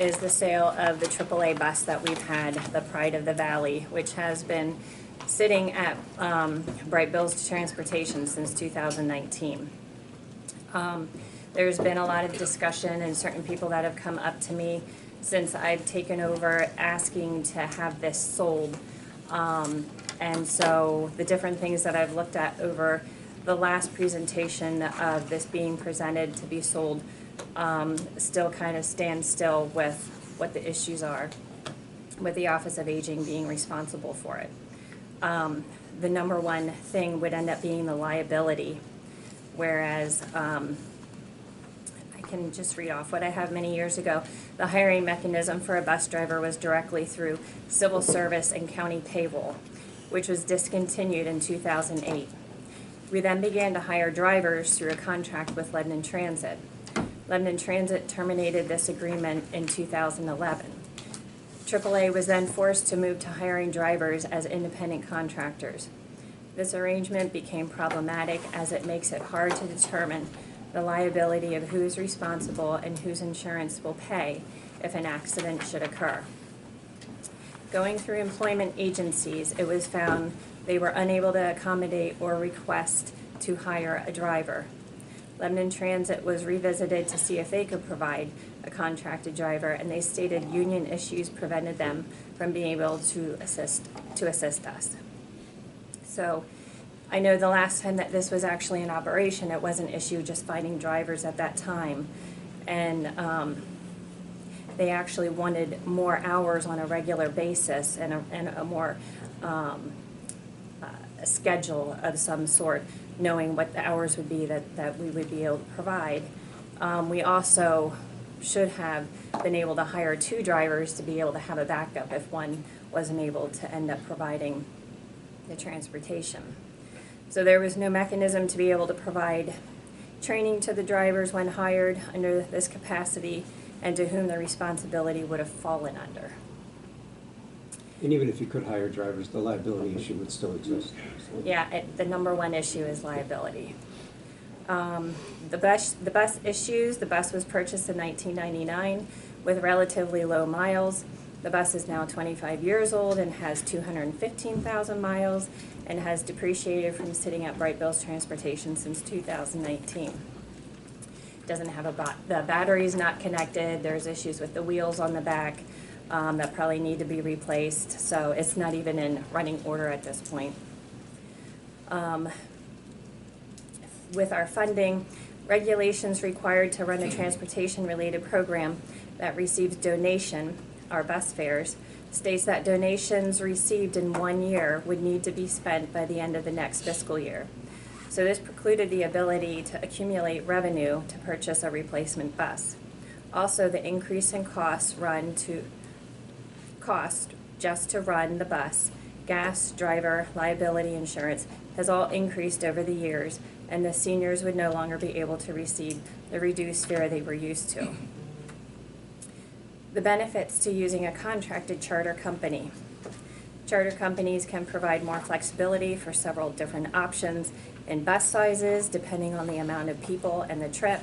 is the sale of the AAA bus that we've had, the Pride of the Valley, which has been sitting at Brightbill's Transportation since 2019. There's been a lot of discussion and certain people that have come up to me since I've taken over asking to have this sold. And so the different things that I've looked at over the last presentation of this being presented to be sold still kind of stand still with what the issues are with the Office of Aging being responsible for it. The number one thing would end up being the liability, whereas I can just read off what I have many years ago. The hiring mechanism for a bus driver was directly through civil service and county payroll, which was discontinued in 2008. We then began to hire drivers through a contract with Lebanon Transit. Lebanon Transit terminated this agreement in 2011. AAA was then forced to move to hiring drivers as independent contractors. This arrangement became problematic as it makes it hard to determine the liability of who is responsible and whose insurance will pay if an accident should occur. Going through employment agencies, it was found they were unable to accommodate or request to hire a driver. Lebanon Transit was revisited to see if they could provide a contracted driver, and they stated union issues prevented them from being able to assist us. So I know the last time that this was actually in operation, it was an issue just finding drivers at that time, and they actually wanted more hours on a regular basis and a more a schedule of some sort, knowing what the hours would be that we would be able to provide. We also should have been able to hire 2 drivers to be able to have a backup if one wasn't able to end up providing the transportation. So there was no mechanism to be able to provide training to the drivers when hired under this capacity, and to whom the responsibility would have fallen under. And even if you could hire drivers, the liability issue would still exist. Yeah, the number one issue is liability. The bus issues, the bus was purchased in 1999 with relatively low miles. The bus is now 25 years old and has 215,000 miles and has depreciated from sitting at Brightbill's Transportation since 2019. Doesn't have the battery's not connected. There's issues with the wheels on the back that probably need to be replaced. So it's not even in running order at this point. With our funding, regulations required to run a transportation-related program that receives donation, our bus fares, states that donations received in 1 year would need to be spent by the end of the next fiscal year. So this precluded the ability to accumulate revenue to purchase a replacement bus. Also, the increase in cost just to run the bus, gas, driver, liability insurance, has all increased over the years, and the seniors would no longer be able to receive the reduced fare they were used to. The benefits to using a contracted charter company. Charter companies can provide more flexibility for several different options in bus sizes, depending on the amount of people and the trip.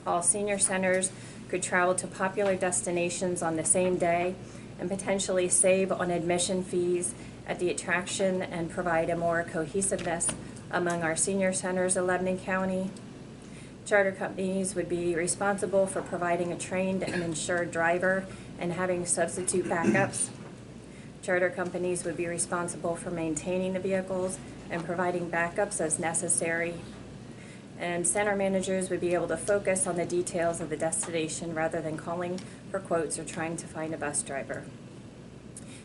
All senior centers could travel to popular destinations on the same day and potentially save on admission fees at the attraction and provide a more cohesiveness among our senior centers of Lebanon County. Charter companies would be responsible for providing a trained and insured driver and having substitute backups. Charter companies would be responsible for maintaining the vehicles and providing backups as necessary. And center managers would be able to focus on the details of the destination rather than calling for quotes or trying to find a bus driver.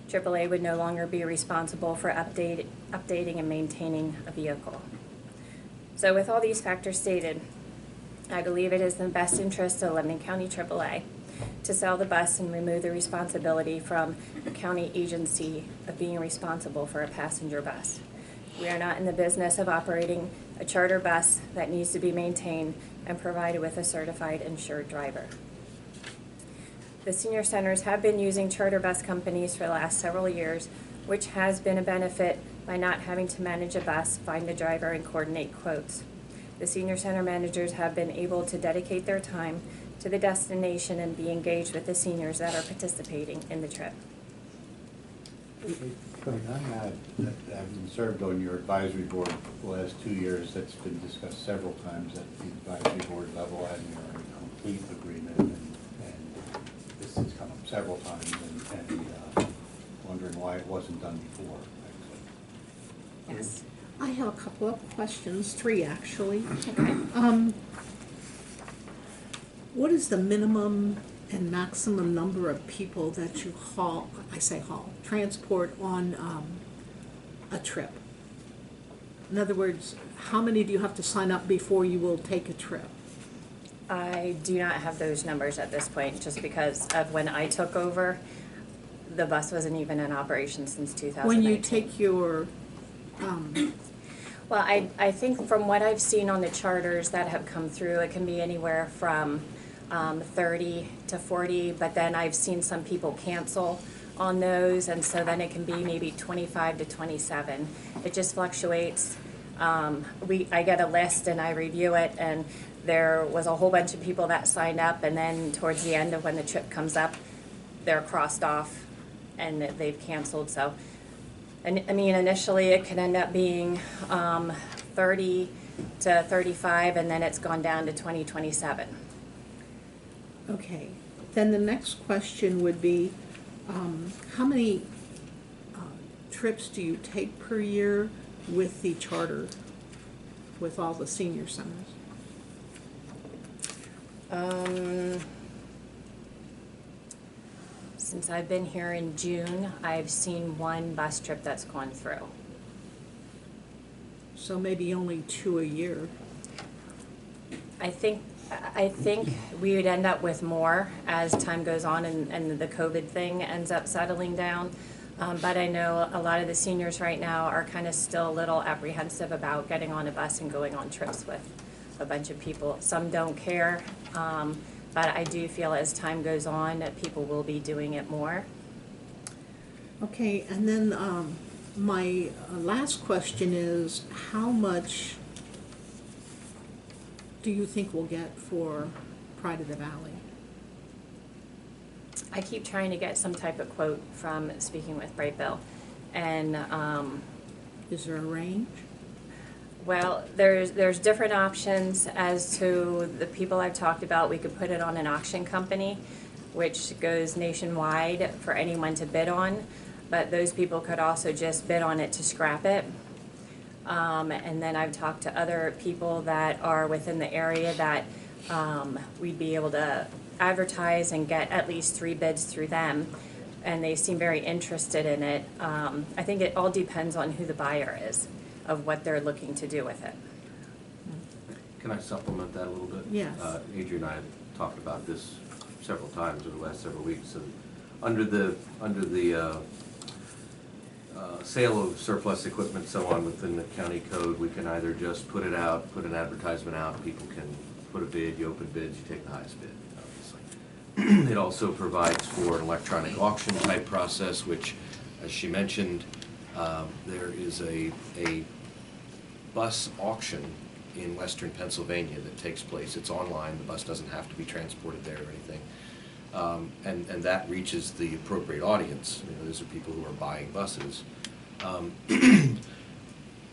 AAA would no longer be responsible for updating and maintaining a vehicle. So with all these factors stated, I believe it is in the best interest of Lebanon County AAA to sell the bus and remove the responsibility from the county agency of being responsible for a passenger bus. We are not in the business of operating a charter bus that needs to be maintained and provided with a certified insured driver. The senior centers have been using charter bus companies for the last several years, which has been a benefit by not having to manage a bus, find a driver, and coordinate quotes. The senior center managers have been able to dedicate their time to the destination and be engaged with the seniors that are participating in the trip. Having served on your advisory board for the last 2 years, that's been discussed several times at the advisory board level and your complete agreement, and this has come up several times, and wondering why it wasn't done before, actually. Yes. I have a couple of questions, 3 actually. Okay. What is the minimum and maximum number of people that you transport on a trip? In other words, how many do you have to sign up before you will take a trip? I do not have those numbers at this point, just because of when I took over, the bus wasn't even in operation since 2019. When you take your, Well, I think from what I've seen on the charters that have come through, it can be anywhere from 30 to 40, but then I've seen some people cancel on those, and so then it can be maybe 25 to 27. It just fluctuates. I get a list and I review it, and there was a whole bunch of people that signed up, and then towards the end of when the trip comes up, they're crossed off and they've canceled. So, and I mean, initially it could end up being 30 to 35, and then it's gone down to 20, 27. okay. Then the next question would be, how many trips do you take per year with the charter, with all the senior centers? Since I've been here in June, I've seen 1 bus trip that's gone through. So maybe only 2 a year. I think we would end up with more as time goes on and the COVID thing ends up settling down. But I know a lot of the seniors right now are kind of still a little apprehensive about getting on a bus and going on trips with a bunch of people. Some don't care, but I do feel as time goes on that people will be doing it more. Okay, and then my last question is, how much do you think we'll get for Pride of the Valley? I keep trying to get some type of quote from speaking with Brightbill, and Is there a range? well, there's different options as to the people I've talked about. We could put it on an auction company, which goes nationwide for anyone to bid on, but those people could also just bid on it to scrap it. And then I've talked to other people that are within the area that we'd be able to advertise and get at least 3 bids through them, and they seem very interested in it. I think it all depends on who the buyer is, of what they're looking to do with it. Can I supplement that a little bit? Yes. Adriane and I have talked about this several times over the last several weeks. And under the sale of surplus equipment, so on, within the county code, we can either just put it out, put an advertisement out, people can put a bid, you open bids, you take the highest bid, obviously. It also provides for an electronic auction type process, which, as she mentioned, there is a bus auction in western Pennsylvania that takes place. It's online, the bus doesn't have to be transported there or anything. And that reaches the appropriate audience. You know, those are people who are buying buses.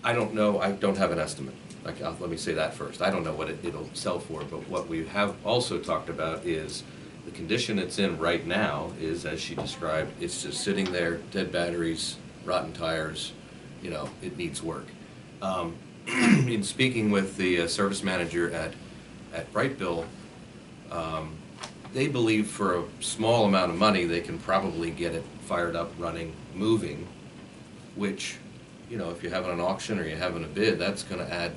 I don't know, I don't have an estimate. Let me say that first. I don't know what it'll sell for, but what we have also talked about is the condition it's in right now is, as she described, it's just sitting there, dead batteries, rotten tires, you know, it needs work. In speaking with the service manager at Brightbill, they believe for a small amount of money they can probably get it fired up, running, moving, which, you know, if you're having an auction or you're having a bid, that's going to add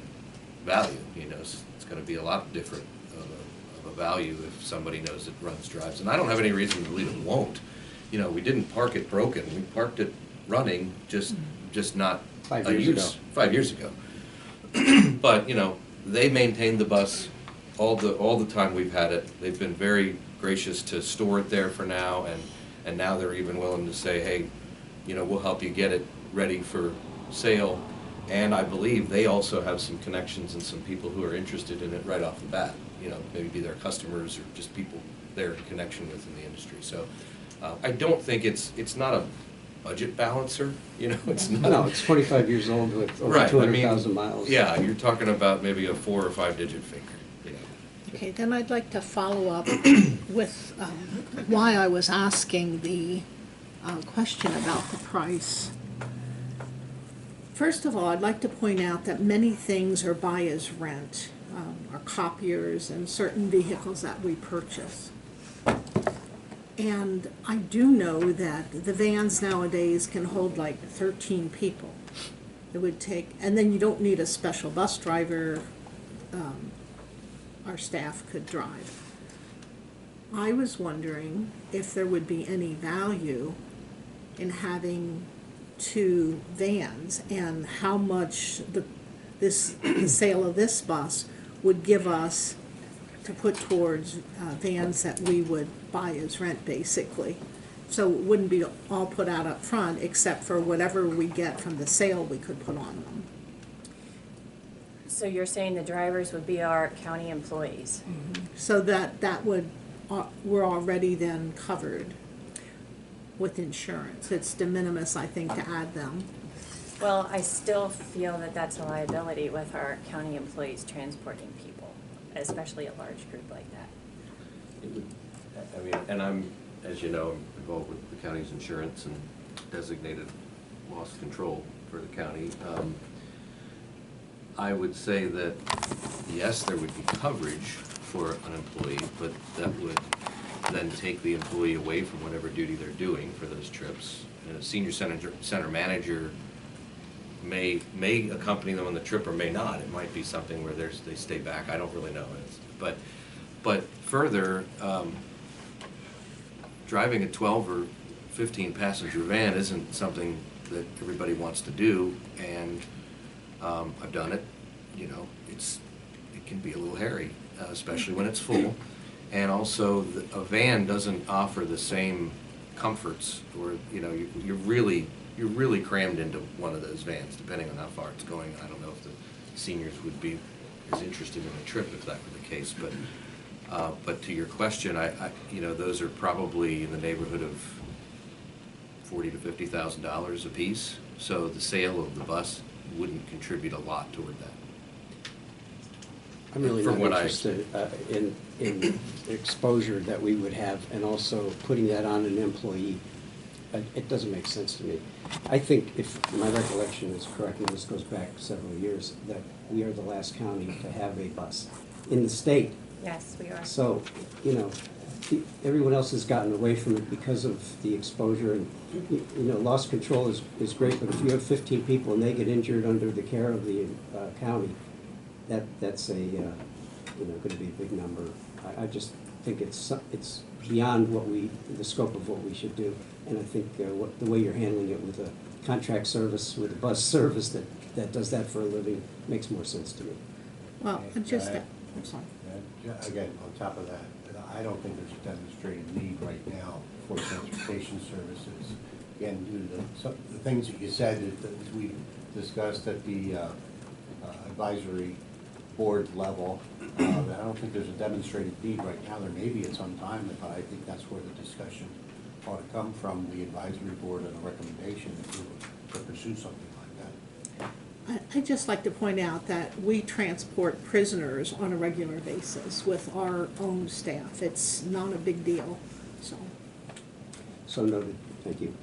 value. You know, it's going to be a lot different of a value if somebody knows it runs, drives. And I don't have any reason to believe it won't. You know, we didn't park it broken. We parked it running, just not 5 a years use. ago. 5 years ago. But, you know, they maintained the bus all the time we've had it. They've been very gracious to store it there for now, and now they're even willing to say, hey, you know, we'll help you get it ready for sale And I believe they also have some connections and some people who are interested in it right off the bat. You know, maybe their customers or just people they're in connection with in the industry. So I don't think it's not a budget balancer, you know, it's not. No, it's 25 years old with over Right, I mean, 200,000 miles. Yeah, you're talking about maybe a 4 or 5 digit figure, you know. Okay, then I'd like to follow up with why I was asking the question about the price. First of all, I'd like to point out that many things are buy as rent, our copiers and certain vehicles that we purchase. And I do know that the vans nowadays can hold like 13 people. It would take, and then you don't need a special bus driver. Our staff could drive. I was wondering if there would be any value in having 2 vans and how much the sale of this bus would give us to put towards vans that we would buy as rent, basically. So it wouldn't be all put out up front, except for whatever we get from the sale we could put on them. So you're saying the drivers would be our county employees? So that would, we're already then covered with insurance. It's de minimis, I think, to add them. Well, I still feel that that's a liability with our county employees transporting people, especially a large group like that. It would, I mean, and I'm, as you know, involved with the county's insurance and designated loss control for the county. I would say that, yes, there would be coverage for an employee, but that would then take the employee away from whatever duty they're doing for those trips. And a senior center manager may accompany them on the trip or may not. It might be something where they stay back. I don't really know. But further, driving a 12 or 15 passenger van isn't something that everybody wants to do, and I've done it. You know, it can be a little hairy, especially when it's full, and also a van doesn't offer the same comforts, or you know, you're really crammed into one of those vans, depending on how far it's going. I don't know if the seniors would be as interested in a trip if that were the case, but to your question, I you know, those are probably in the neighborhood of $40,000 to $50,000 a piece. So the sale of the bus wouldn't contribute a lot toward that. I'm really From not what interested in exposure that we would have, and also putting that on an employee. It doesn't make sense to me. I think, if my recollection is correct, and this goes back several years, that we are the last county to have a bus in the state. Yes, we are. So, you know, everyone else has gotten away from it because of the exposure, and, you know, loss control is great, but if you have 15 people and they get injured under the care of the county, that's you know, going to be a big number. I just think it's beyond the scope of what we should do, and I think the way you're handling it with a contract service, with a bus service that does that for a living, makes more sense to me. Well, I'm sorry. Again, on top of that, I don't think there's a demonstrated need right now for transportation services. Again, due to the things that you said that we discussed at the advisory board level, I don't think there's a demonstrated need right now. There may be at some time, but I think that's where the discussion ought to come from, the advisory board, and a recommendation to pursue something like that. I'd just like to point out that we transport prisoners on a regular basis with our own staff. It's not a big deal, so. So noted, thank you.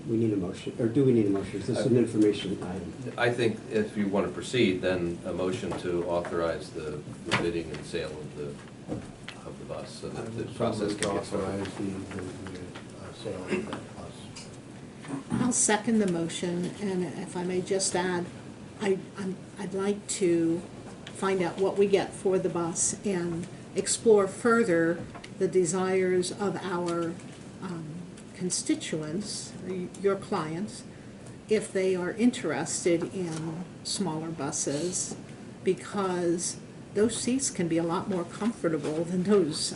We need a motion, or do we need a motion? Is this an information item? I think if you want to proceed, then a motion to authorize the bidding and sale of the bus, so that the process can get started. Authorize the sale of that bus. I'll second the motion, and if I may just add, I'd like to find out what we get for the bus and explore further the desires of our constituents, your clients, if they are interested in smaller buses, because those seats can be a lot more comfortable than those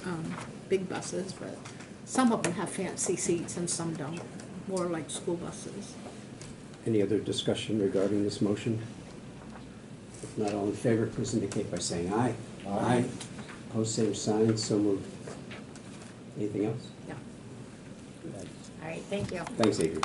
big buses, but some of them have fancy seats and some don't, more like school buses. Any other discussion regarding this motion? If not, all in favor, please indicate by saying aye. Aye. Opposed, same sign, so moved. Anything else? No. All right, thank you. Thanks, Adrian.